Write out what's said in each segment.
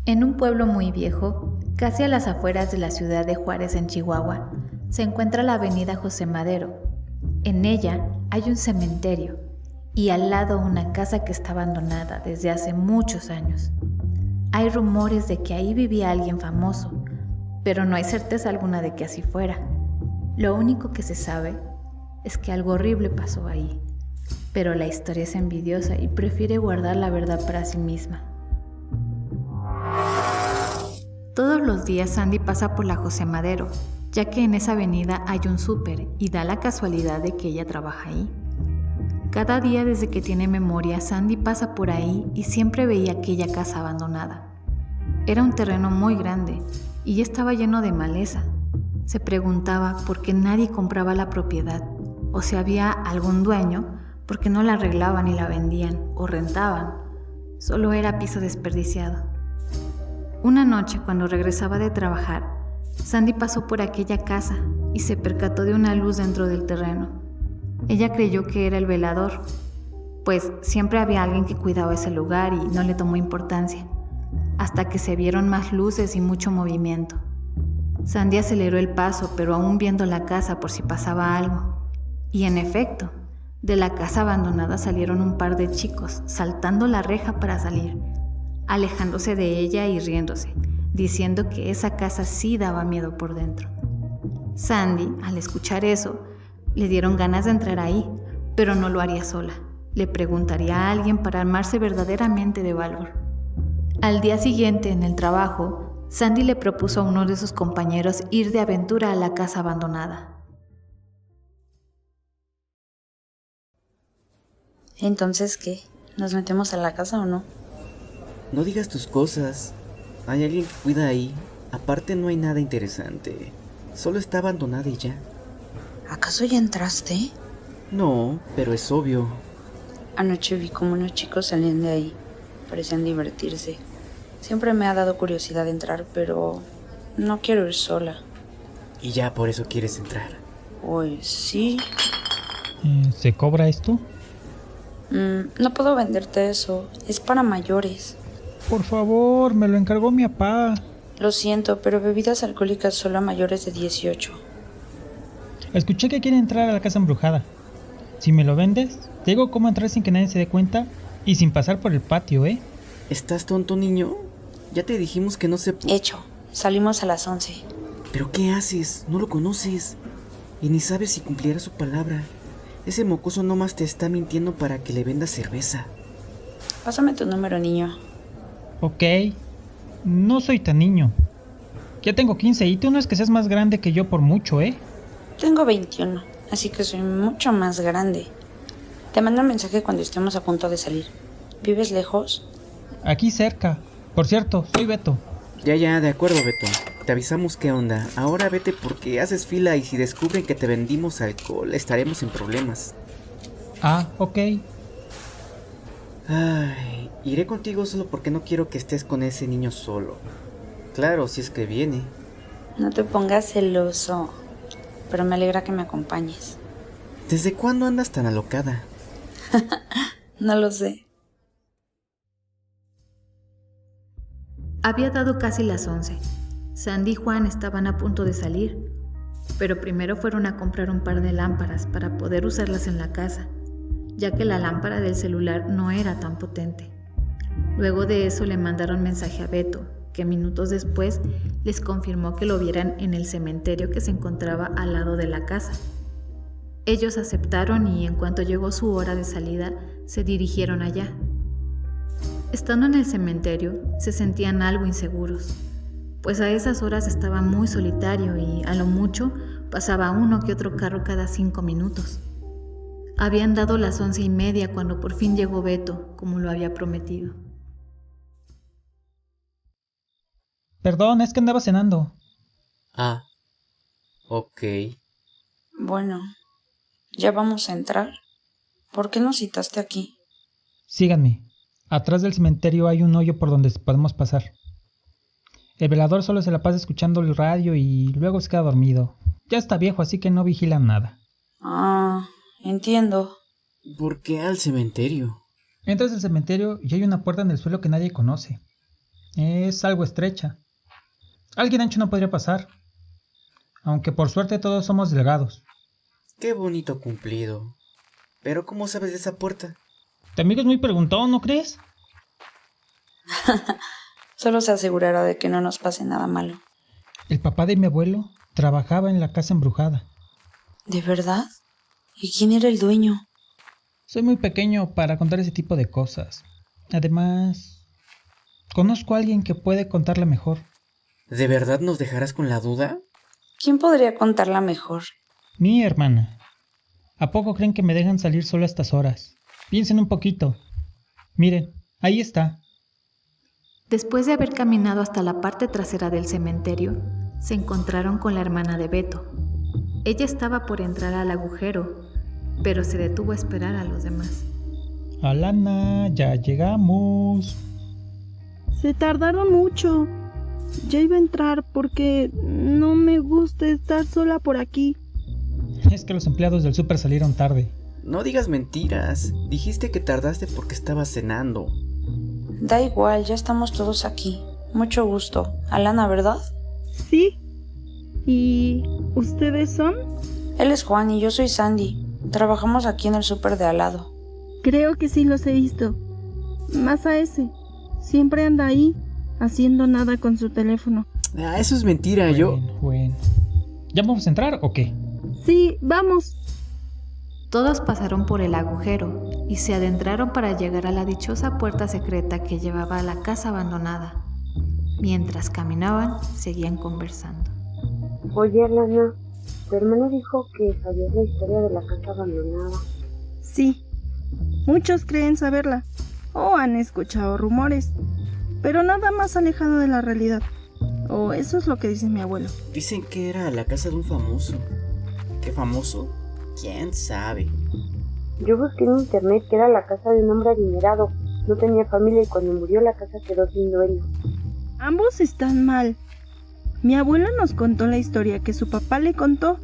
En un pueblo muy viejo, casi a las afueras de la ciudad de Juárez, en Chihuahua, se encuentra la avenida José Madero. En ella hay un cementerio y al lado una casa que está abandonada desde hace muchos años. Hay rumores de que ahí vivía alguien famoso, pero no hay certeza alguna de que así fuera. Lo único que se sabe es que algo horrible pasó ahí, pero la historia es envidiosa y prefiere guardar la verdad para sí misma. Todos los días Sandy pasa por la José Madero, ya que en esa avenida hay un súper y da la casualidad de que ella trabaja ahí. Cada día desde que tiene memoria, Sandy pasa por ahí y siempre veía aquella casa abandonada. Era un terreno muy grande y ya estaba lleno de maleza. Se preguntaba por qué nadie compraba la propiedad, o si había algún dueño, por qué no la arreglaban y la vendían o rentaban. Solo era piso desperdiciado. Una noche, cuando regresaba de trabajar, Sandy pasó por aquella casa y se percató de una luz dentro del terreno. Ella creyó que era el velador, pues siempre había alguien que cuidaba ese lugar y no le tomó importancia, hasta que se vieron más luces y mucho movimiento. Sandy aceleró el paso, pero aún viendo la casa por si pasaba algo. Y en efecto, de la casa abandonada salieron un par de chicos, saltando la reja para salir, alejándose de ella y riéndose, diciendo que esa casa sí daba miedo por dentro. Sandy, al escuchar eso, le dieron ganas de entrar ahí, pero no lo haría sola. Le preguntaría a alguien para armarse verdaderamente de valor. Al día siguiente, en el trabajo, Sandy le propuso a uno de sus compañeros ir de aventura a la casa abandonada. ¿Entonces qué? ¿Nos metemos a la casa o no? No digas tus cosas. Hay alguien que cuida ahí. Aparte no hay nada interesante. Solo está abandonada y ya. ¿Acaso ya entraste? No, pero es obvio. Anoche vi como unos chicos salían de ahí. Parecían divertirse. Siempre me ha dado curiosidad entrar, pero no quiero ir sola. Y ya por eso quieres entrar. Pues sí. ¿Se cobra esto? No puedo venderte eso. Es para mayores. Por favor, me lo encargó mi papá. Lo siento, pero bebidas alcohólicas solo a mayores de 18. Escuché que quiere entrar a la casa embrujada. Si me lo vendes, te digo cómo entrar sin que nadie se dé cuenta y sin pasar por el patio, ¿eh? ¿Estás tonto, niño? Ya te dijimos que no se... Hecho. Salimos a las 11. ¿Pero qué haces? No lo conoces. Y ni sabes si cumplirá su palabra. Ese mocoso nomás te está mintiendo para que le vendas cerveza. Pásame tu número, niño. Ok. No soy tan niño. Ya tengo 15 y tú no es que seas más grande que yo por mucho, ¿eh? Tengo 21, así que soy mucho más grande. Te mando un mensaje cuando estemos a punto de salir. ¿Vives lejos? Aquí cerca. Por cierto, soy Beto. Ya, de acuerdo, Beto. Te avisamos qué onda. Ahora vete porque haces fila y si descubren que te vendimos alcohol, estaremos en problemas. Ah, ok. Ay, iré contigo solo porque no quiero que estés con ese niño solo. Claro, si es que viene. No te pongas celoso, pero me alegra que me acompañes. ¿Desde cuándo andas tan alocada? No lo sé. Había dado casi las 11. Sandy y Juan estaban a punto de salir, pero primero fueron a comprar un par de lámparas para poder usarlas en la casa, ya que la lámpara del celular no era tan potente. Luego de eso le mandaron mensaje a Beto, que minutos después les confirmó que lo vieran en el cementerio que se encontraba al lado de la casa. Ellos aceptaron y en cuanto llegó su hora de salida, se dirigieron allá. Estando en el cementerio, se sentían algo inseguros, pues a esas horas estaba muy solitario y a lo mucho pasaba uno que otro carro cada 5 minutos. Habían dado las 11:30 cuando por fin llegó Beto, como lo había prometido. Perdón, es que andaba cenando. Ah, ok. Bueno, ¿ya vamos a entrar? ¿Por qué nos citaste aquí? Síganme. Atrás del cementerio hay un hoyo por donde podemos pasar. El velador solo se la pasa escuchando el radio y luego se queda dormido. Ya está viejo, así que no vigila nada. Ah, entiendo. ¿Por qué al cementerio? Entras al cementerio y hay una puerta en el suelo que nadie conoce. Es algo estrecha. Alguien ancho no podría pasar. Aunque por suerte todos somos delgados. Qué bonito cumplido. Pero ¿cómo sabes de esa puerta? Tu amigo es muy preguntón, ¿no crees? Solo se asegurará de que no nos pase nada malo. El papá de mi abuelo trabajaba en la casa embrujada. ¿De verdad? ¿Y quién era el dueño? Soy muy pequeño para contar ese tipo de cosas. Además, conozco a alguien que puede contarla mejor. ¿De verdad nos dejarás con la duda? ¿Quién podría contarla mejor? Mi hermana. ¿A poco creen que me dejan salir solo a estas horas? Piensen un poquito. Miren, ahí está. Después de haber caminado hasta la parte trasera del cementerio, se encontraron con la hermana de Beto. Ella estaba por entrar al agujero, pero se detuvo a esperar a los demás. Alana, ya llegamos. Se tardaron mucho. Ya iba a entrar porque no me gusta estar sola por aquí. Es que los empleados del súper salieron tarde. No digas mentiras. Dijiste que tardaste porque estabas cenando. Da igual, ya estamos todos aquí. Mucho gusto. Alana, ¿verdad? Sí. ¿Y ustedes son? Él es Juan y yo soy Sandy. Trabajamos aquí en el súper de al lado. Creo que sí los he visto. Más a ese. Siempre anda ahí, haciendo nada con su teléfono. Ah, eso es mentira, Bueno. ¿Ya vamos a entrar o qué? Sí, vamos. Todos pasaron por el agujero y se adentraron para llegar a la dichosa puerta secreta que llevaba a la casa abandonada. Mientras caminaban, seguían conversando. Oye, Alana, tu hermano dijo que sabías la historia de la casa abandonada. Sí. Muchos creen saberla o han escuchado rumores, pero nada más alejado de la realidad. O eso es lo que dice mi abuelo. Dicen que era la casa de un famoso. ¿Qué famoso? ¿Quién sabe? Yo busqué en internet que era la casa de un hombre adinerado. No tenía familia y cuando murió la casa quedó sin dueño. Ambos están mal. Mi abuelo nos contó la historia que su papá le contó.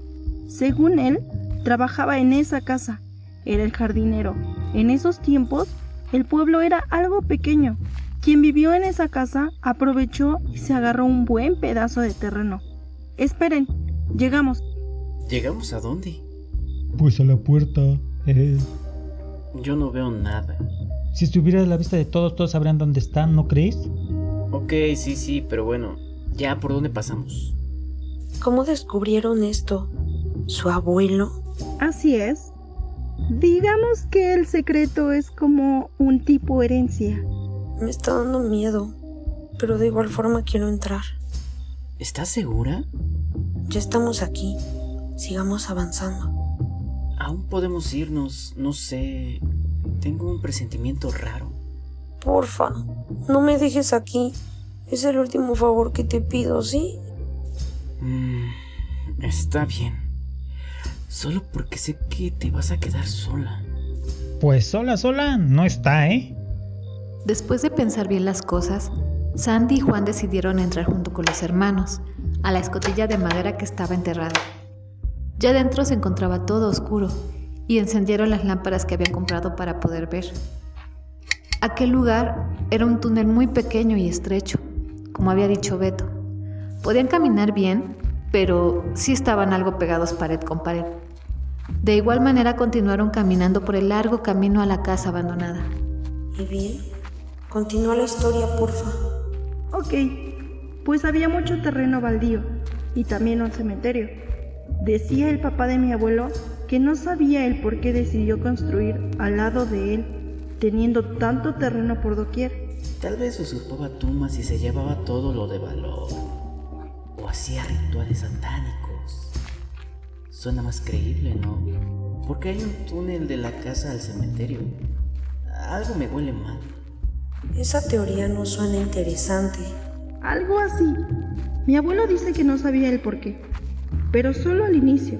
Según él, trabajaba en esa casa. Era el jardinero. En esos tiempos, el pueblo era algo pequeño. Quien vivió en esa casa aprovechó y se agarró un buen pedazo de terreno. Esperen, llegamos. ¿Llegamos a dónde? Pues a la puerta. Yo no veo nada. Si estuviera a la vista de todos, todos sabrían dónde están, ¿no crees? Ok, sí, pero bueno. ¿Ya por dónde pasamos? ¿Cómo descubrieron esto? ¿Su abuelo? Así es. Digamos que el secreto es como un tipo herencia. Me está dando miedo, pero de igual forma quiero entrar. ¿Estás segura? Ya estamos aquí. Sigamos avanzando. Aún podemos irnos, no sé. Tengo un presentimiento raro. Porfa, no me dejes aquí. Es el último favor que te pido, ¿sí? Está bien. Solo porque sé que te vas a quedar sola. Pues sola no está, ¿eh? Después de pensar bien las cosas, Sandy y Juan decidieron entrar junto con los hermanos a la escotilla de madera que estaba enterrada. Ya dentro se encontraba todo oscuro y encendieron las lámparas que habían comprado para poder ver. Aquel lugar era un túnel muy pequeño y estrecho, como había dicho Beto. Podían caminar bien, pero sí estaban algo pegados pared con pared. De igual manera continuaron caminando por el largo camino a la casa abandonada. ¿Y bien? Continúa la historia, porfa. Ok, pues había mucho terreno baldío y también un cementerio. Decía el papá de mi abuelo que no sabía el por qué decidió construir al lado de él, teniendo tanto terreno por doquier. Tal vez usurpaba tumbas y se llevaba todo lo de valor. O hacía rituales satánicos. Suena más creíble, ¿no? Porque hay un túnel de la casa al cementerio. Algo me huele mal. Esa teoría no suena interesante. Algo así. Mi abuelo dice que no sabía el por qué, pero solo al inicio.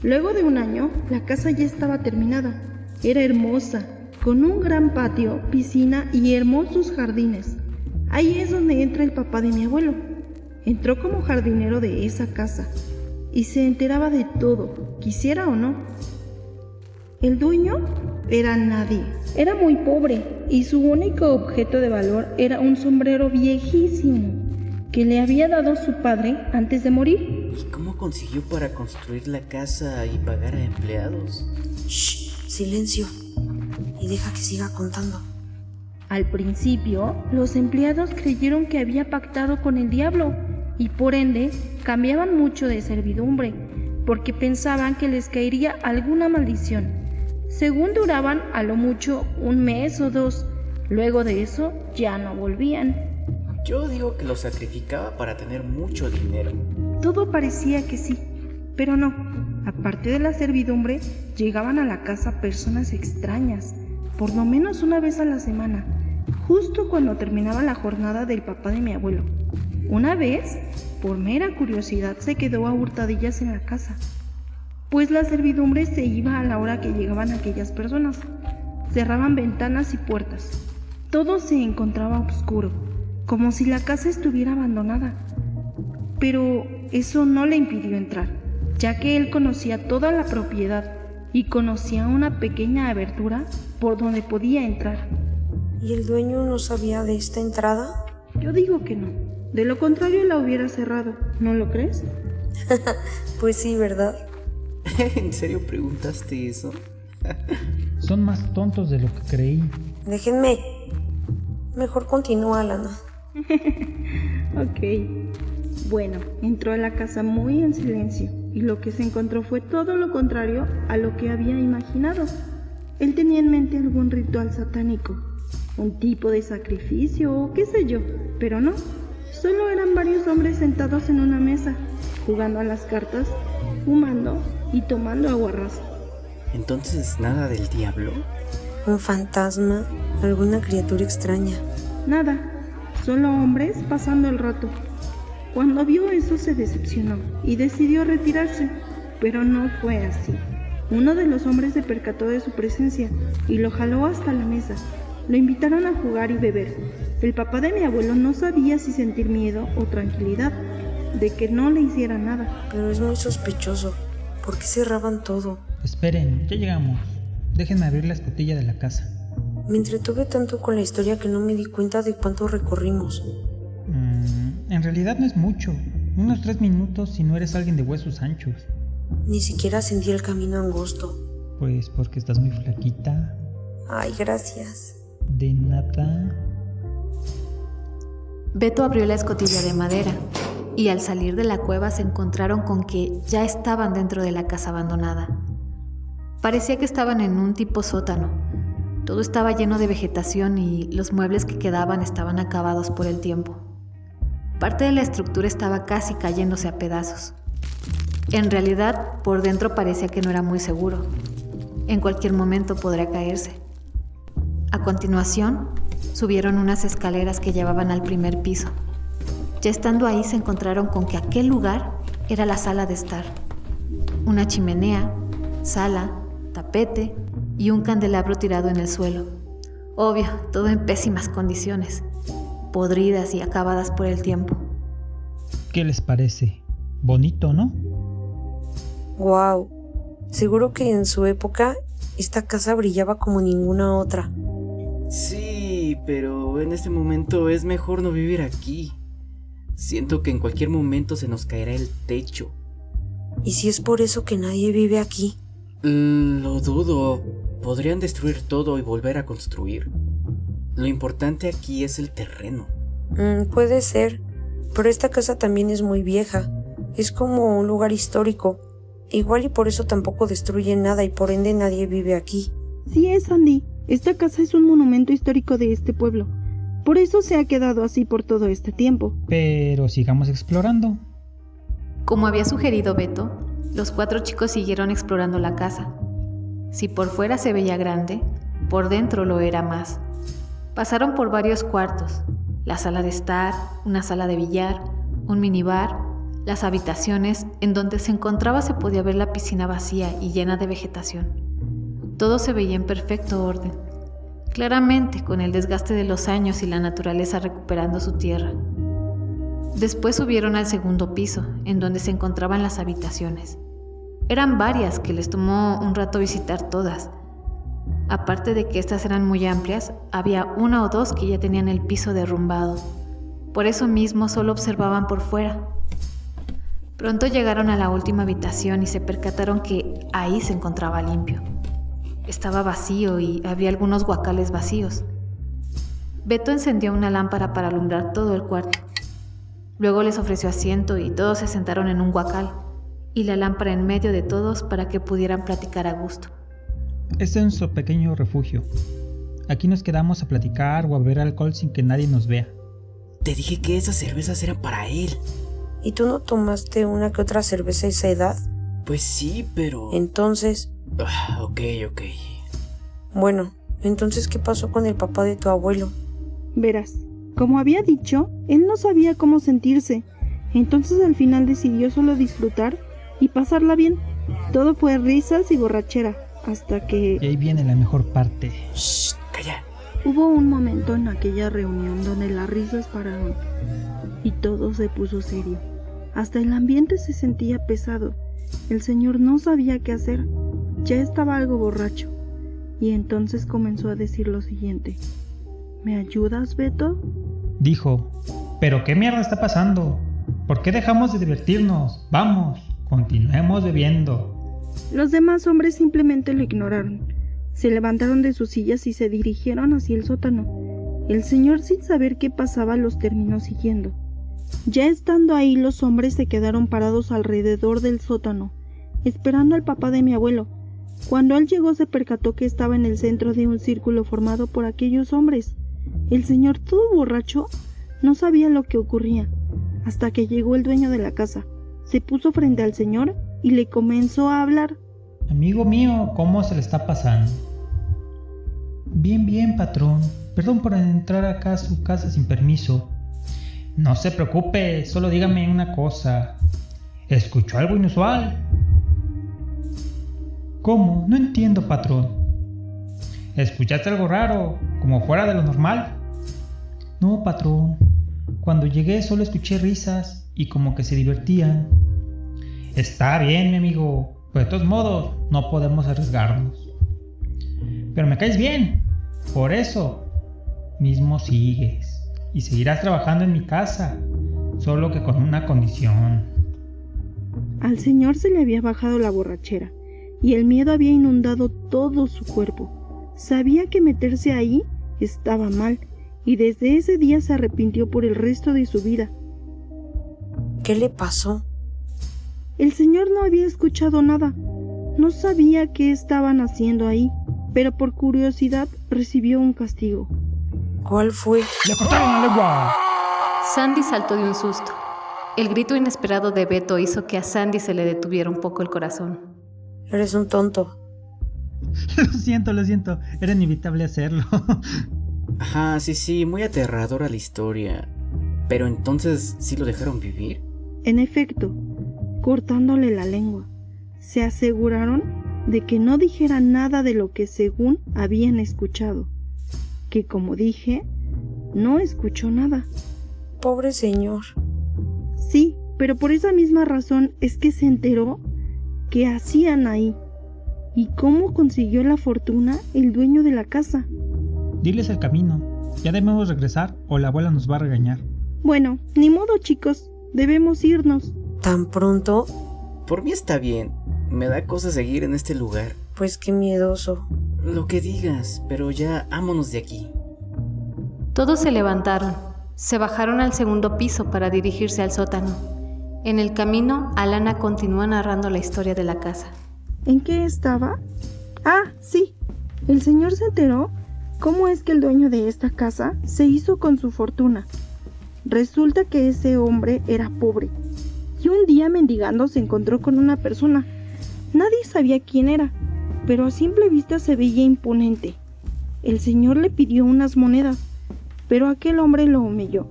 Luego de un año, la casa ya estaba terminada. Era hermosa, con un gran patio, piscina y hermosos jardines. Ahí es donde entra el papá de mi abuelo. Entró como jardinero de esa casa y se enteraba de todo, quisiera o no. El dueño era nadie. Era muy pobre y su único objeto de valor era un sombrero viejísimo que le había dado su padre antes de morir. ¿Y cómo consiguió para construir la casa y pagar a empleados? Shh, silencio. Y deja que siga contando. Al principio, los empleados creyeron que había pactado con el diablo y por ende cambiaban mucho de servidumbre porque pensaban que les caería alguna maldición. Según duraban a lo mucho 1 mes o 2, luego de eso ya no volvían. Yo digo que lo sacrificaba para tener mucho dinero. Todo parecía que sí, pero no. Aparte de la servidumbre, llegaban a la casa personas extrañas, por lo menos una vez a la semana, justo cuando terminaba la jornada del papá de mi abuelo. Una vez, por mera curiosidad, se quedó a hurtadillas en la casa, pues la servidumbre se iba a la hora que llegaban aquellas personas. Cerraban ventanas y puertas. Todo se encontraba oscuro, como si la casa estuviera abandonada. Pero eso no le impidió entrar, ya que él conocía toda la propiedad y conocía una pequeña abertura por donde podía entrar. ¿Y el dueño no sabía de esta entrada? Yo digo que no. De lo contrario la hubiera cerrado, ¿no lo crees? Pues sí, ¿verdad? ¿En serio preguntaste eso? Son más tontos de lo que creí. Déjenme. Mejor continúa, Lana. Ok. Bueno, entró a la casa muy en silencio y lo que se encontró fue todo lo contrario a lo que había imaginado. Él tenía en mente algún ritual satánico, un tipo de sacrificio o qué sé yo, pero no. Solo eran varios hombres sentados en una mesa, jugando a las cartas, fumando y tomando aguarrás. ¿Entonces nada del diablo? ¿Un fantasma? ¿Alguna criatura extraña? Nada, solo hombres pasando el rato. Cuando vio eso se decepcionó y decidió retirarse, pero no fue así. Uno de los hombres se percató de su presencia y lo jaló hasta la mesa. Lo invitaron a jugar y beber. El papá de mi abuelo no sabía si sentir miedo o tranquilidad de que no le hiciera nada. Pero es muy sospechoso. ¿Por qué cerraban todo? Esperen, ya llegamos. Déjenme abrir la escotilla de la casa. Me entretuve tanto con la historia que no me di cuenta de cuánto recorrimos. En realidad no es mucho. Unos 3 minutos si no eres alguien de huesos anchos. Ni siquiera sentí el camino angosto. Pues porque estás muy flaquita. Ay, gracias. De nada. Beto abrió la escotilla de madera y al salir de la cueva se encontraron con que ya estaban dentro de la casa abandonada. Parecía que estaban en un tipo sótano. Todo estaba lleno de vegetación y los muebles que quedaban estaban acabados por el tiempo. Parte de la estructura estaba casi cayéndose a pedazos. En realidad, por dentro parecía que no era muy seguro. En cualquier momento podría caerse. A continuación, subieron unas escaleras que llevaban al primer piso. Ya estando ahí se encontraron con que aquel lugar era la sala de estar. Una chimenea, sala, tapete y un candelabro tirado en el suelo. Obvio, todo en pésimas condiciones, podridas y acabadas por el tiempo. ¿Qué les parece? Bonito, ¿no? Wow. Seguro que en su época esta casa brillaba como ninguna otra. Sí, pero en este momento es mejor no vivir aquí. Siento que en cualquier momento se nos caerá el techo. ¿Y si es por eso que nadie vive aquí? Lo dudo. Podrían destruir todo y volver a construir. Lo importante aquí es el terreno. Puede ser, pero esta casa también es muy vieja. Es como un lugar histórico. Igual y por eso tampoco destruyen nada y por ende nadie vive aquí. Sí es, Andy. Esta casa es un monumento histórico de este pueblo. Por eso se ha quedado así por todo este tiempo. Pero sigamos explorando. Como había sugerido Beto, los 4 chicos siguieron explorando la casa. Si por fuera se veía grande, por dentro lo era más. Pasaron por varios cuartos, la sala de estar, una sala de billar, un minibar, las habitaciones. En donde se encontraba se podía ver la piscina vacía y llena de vegetación. Todo se veía en perfecto orden, claramente con el desgaste de los años y la naturaleza recuperando su tierra. Después subieron al segundo piso, en donde se encontraban las habitaciones. Eran varias que les tomó un rato visitar todas. Aparte de que estas eran muy amplias, había una o dos que ya tenían el piso derrumbado. Por eso mismo solo observaban por fuera. Pronto llegaron a la última habitación y se percataron que ahí se encontraba limpio. Estaba vacío y había algunos guacales vacíos. Beto encendió una lámpara para alumbrar todo el cuarto. Luego les ofreció asiento y todos se sentaron en un guacal y la lámpara en medio de todos para que pudieran platicar a gusto. Este es nuestro pequeño refugio. Aquí nos quedamos a platicar o a beber alcohol sin que nadie nos vea. Te dije que esas cervezas eran para él. ¿Y tú no tomaste una que otra cerveza a esa edad? Pues sí, pero... Entonces... Ok. Bueno, entonces, ¿qué pasó con el papá de tu abuelo? Verás, como había dicho, él no sabía cómo sentirse. Entonces al final decidió solo disfrutar y pasarla bien. Todo fue risas y borrachera, hasta que... Y ahí viene la mejor parte. Shh, calla. Hubo un momento en aquella reunión donde las risas pararon y todo se puso serio. Hasta el ambiente se sentía pesado. El señor no sabía qué hacer. Ya estaba algo borracho. Y entonces comenzó a decir lo siguiente. ¿Me ayudas, Beto? Dijo, ¿pero qué mierda está pasando? ¿Por qué dejamos de divertirnos? Vamos, continuemos bebiendo. Los demás hombres simplemente lo ignoraron. Se levantaron de sus sillas y se dirigieron hacia el sótano. El señor, sin saber qué pasaba, los terminó siguiendo. Ya estando ahí, los hombres se quedaron parados alrededor del sótano, esperando al papá de mi abuelo. Cuando él llegó, se percató que estaba en el centro de un círculo formado por aquellos hombres. El señor, todo borracho, no sabía lo que ocurría, hasta que llegó el dueño de la casa. Se puso frente al señor y le comenzó a hablar. Amigo mío, ¿cómo se le está pasando? Bien, patrón. Perdón por entrar acá a su casa sin permiso. No se preocupe, solo dígame una cosa. ¿Escuchó algo inusual? ¿Cómo? No entiendo, patrón. ¿Escuchaste algo raro, como fuera de lo normal? No, patrón. Cuando llegué solo escuché risas y como que se divertían. Está bien, mi amigo. Pero de todos modos, no podemos arriesgarnos. Pero me caes bien. Por eso mismo sigues. Y seguirás trabajando en mi casa. Solo que con una condición. Al señor se le había bajado la borrachera y el miedo había inundado todo su cuerpo. Sabía que meterse ahí estaba mal y desde ese día se arrepintió por el resto de su vida. ¿Qué le pasó? El señor no había escuchado nada. No sabía qué estaban haciendo ahí, pero por curiosidad recibió un castigo. ¿Cuál fue? ¡Le cortaron la lengua! Sandy saltó de un susto. El grito inesperado de Beto hizo que a Sandy se le detuviera un poco el corazón. Eres un tonto. Lo siento. Era inevitable hacerlo. Ajá, sí, muy aterradora la historia. Pero entonces, ¿sí lo dejaron vivir? En efecto, cortándole la lengua. Se aseguraron de que no dijera nada de lo que según habían escuchado. Que como dije, no escuchó nada. Pobre señor. Sí, pero por esa misma razón es que se enteró qué hacían ahí y cómo consiguió la fortuna el dueño de la casa. Diles el camino. Ya debemos regresar o la abuela nos va a regañar. Bueno, ni modo, chicos. Debemos irnos. ¿Tan pronto? Por mí está bien. Me da cosa seguir en este lugar. Pues qué miedoso. Lo que digas, pero ya vámonos de aquí. Todos se levantaron. Se bajaron al segundo piso para dirigirse al sótano. En el camino, Alana continúa narrando la historia de la casa. ¿En qué estaba? Ah, sí. El señor se enteró cómo es que el dueño de esta casa se hizo con su fortuna. Resulta que ese hombre era pobre y un día mendigando se encontró con una persona. Nadie sabía quién era, pero a simple vista se veía imponente. El señor le pidió unas monedas, pero aquel hombre lo humilló.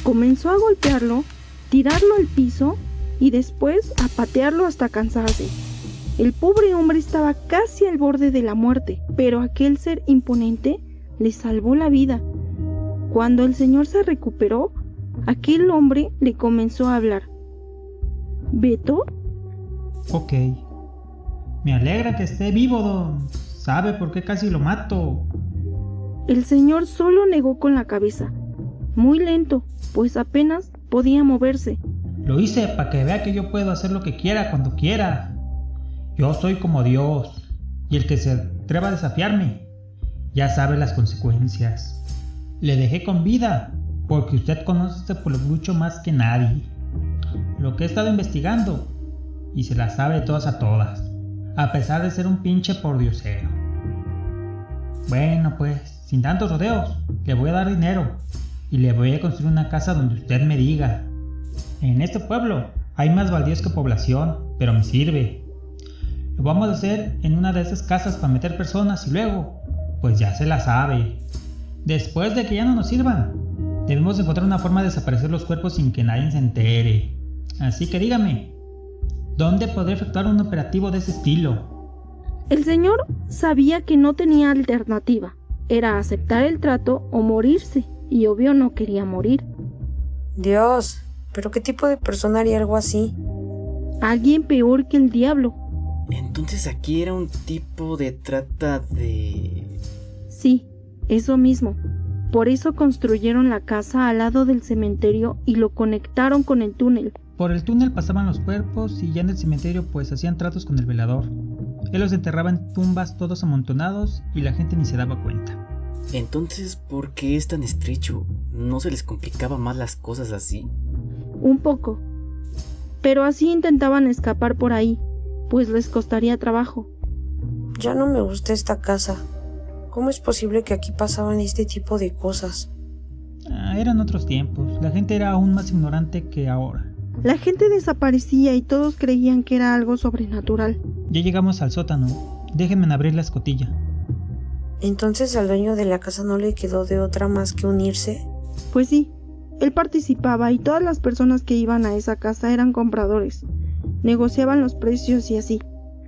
Comenzó a golpearlo, tirarlo al piso y después a patearlo hasta cansarse. El pobre hombre estaba casi al borde de la muerte, pero aquel ser imponente le salvó la vida. Cuando el señor se recuperó, aquel hombre le comenzó a hablar. ¿Beto? Ok. Me alegra que esté vivo, don ¿Sabe por qué casi lo mato? El señor solo negó con la cabeza, muy lento, pues apenas podía moverse. Lo hice para que vea que yo puedo hacer lo que quiera cuando quiera. Yo soy como Dios, y el que se atreva a desafiarme ya sabe las consecuencias. Le dejé con vida, porque usted conoce este pueblo mucho más que nadie. Lo que he estado investigando, y se las sabe todas a todas, a pesar de ser un pinche pordiosero. Bueno pues, sin tantos rodeos, le voy a dar dinero, y le voy a construir una casa donde usted me diga. En este pueblo hay más baldíos que población, pero me sirve. Lo vamos a hacer en una de esas casas para meter personas y luego, pues ya se la sabe. Después de que ya no nos sirvan, debemos encontrar una forma de desaparecer los cuerpos sin que nadie se entere. Así que dígame, ¿dónde podré efectuar un operativo de ese estilo? El señor sabía que no tenía alternativa. Era aceptar el trato o morirse, y obvio no quería morir. Dios, ¿pero qué tipo de persona haría algo así? Alguien peor que el diablo. Entonces aquí era un tipo de trata de... Sí, eso mismo. Por eso construyeron la casa al lado del cementerio y lo conectaron con el túnel. Por el túnel pasaban los cuerpos y ya en el cementerio pues hacían tratos con el velador. Él los enterraba en tumbas todos amontonados y la gente ni se daba cuenta. Entonces, ¿por qué es tan estrecho? ¿No se les complicaba más las cosas así? Un poco. Pero así intentaban escapar por ahí, pues les costaría trabajo. Ya no me gusta esta casa. ¿Cómo es posible que aquí pasaban este tipo de cosas? Eran otros tiempos, la gente era aún más ignorante que ahora. La gente desaparecía y todos creían que era algo sobrenatural. Ya llegamos al sótano, déjenme abrir la escotilla. ¿Entonces al dueño de la casa no le quedó de otra más que unirse? Pues sí, él participaba y todas las personas que iban a esa casa eran compradores. Negociaban los precios y así.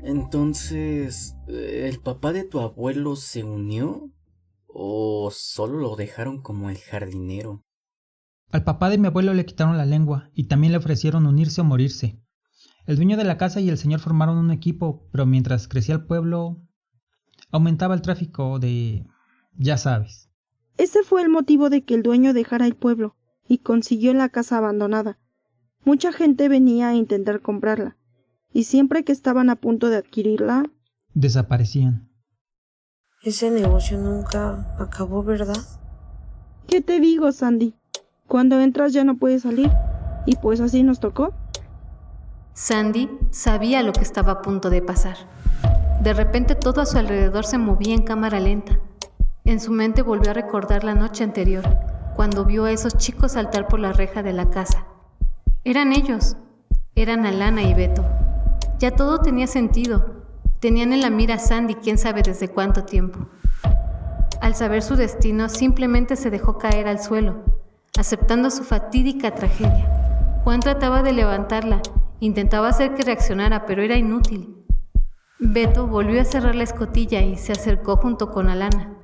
Entonces, ¿el papá de tu abuelo se unió? ¿O solo lo dejaron como el jardinero? Al papá de mi abuelo le quitaron la lengua y también le ofrecieron unirse o morirse. El dueño de la casa y el señor formaron un equipo, pero mientras crecía el pueblo, aumentaba el tráfico de... ya sabes. Ese fue el motivo de que el dueño dejara el pueblo y consiguió la casa abandonada. Mucha gente venía a intentar comprarla, y siempre que estaban a punto de adquirirla, desaparecían. Ese negocio nunca acabó, ¿verdad? ¿Qué te digo, Sandy? Cuando entras ya no puedes salir, y pues así nos tocó. Sandy sabía lo que estaba a punto de pasar. De repente todo a su alrededor se movía en cámara lenta. En su mente volvió a recordar la noche anterior, cuando vio a esos chicos saltar por la reja de la casa. Eran ellos, eran Alana y Beto. Ya todo tenía sentido. Tenían en la mira a Sandy quién sabe desde cuánto tiempo. Al saber su destino, simplemente se dejó caer al suelo, aceptando su fatídica tragedia. Juan trataba de levantarla, intentaba hacer que reaccionara, pero era inútil. Beto volvió a cerrar la escotilla y se acercó junto con Alana.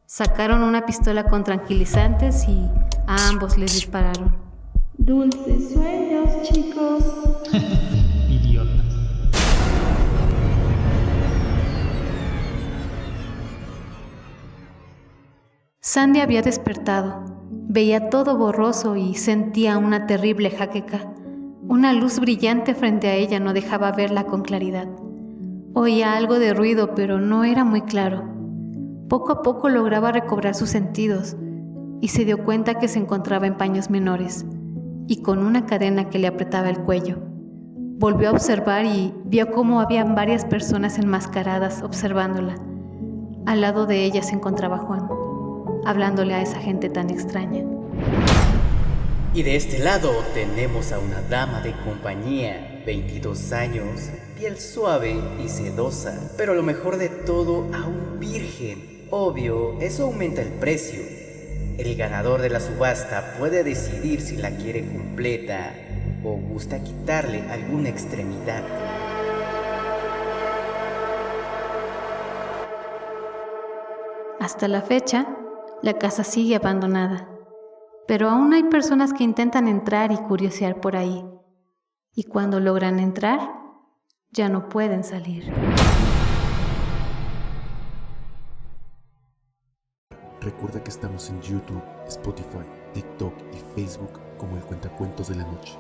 Sacaron una pistola con tranquilizantes y a ambos les dispararon. Dulces sueños, chicos. Idiotas. Sandy había despertado. Veía todo borroso y sentía una terrible jaqueca. Una luz brillante frente a ella no dejaba verla con claridad. Oía algo de ruido, pero no era muy claro. Poco a poco lograba recobrar sus sentidos y se dio cuenta que se encontraba en paños menores y con una cadena que le apretaba el cuello. Volvió a observar y vio cómo habían varias personas enmascaradas observándola. Al lado de ella se encontraba Juan, hablándole a esa gente tan extraña. Y de este lado tenemos a una dama de compañía, 22 años, piel suave y sedosa, pero lo mejor de todo, aún virgen. Obvio, eso aumenta el precio. El ganador de la subasta puede decidir si la quiere completa o gusta quitarle alguna extremidad. Hasta la fecha, la casa sigue abandonada, pero aún hay personas que intentan entrar y curiosear por ahí. Y cuando logran entrar, ya no pueden salir. Recuerda que estamos en YouTube, Spotify, TikTok y Facebook como el Cuentacuentos de la Noche.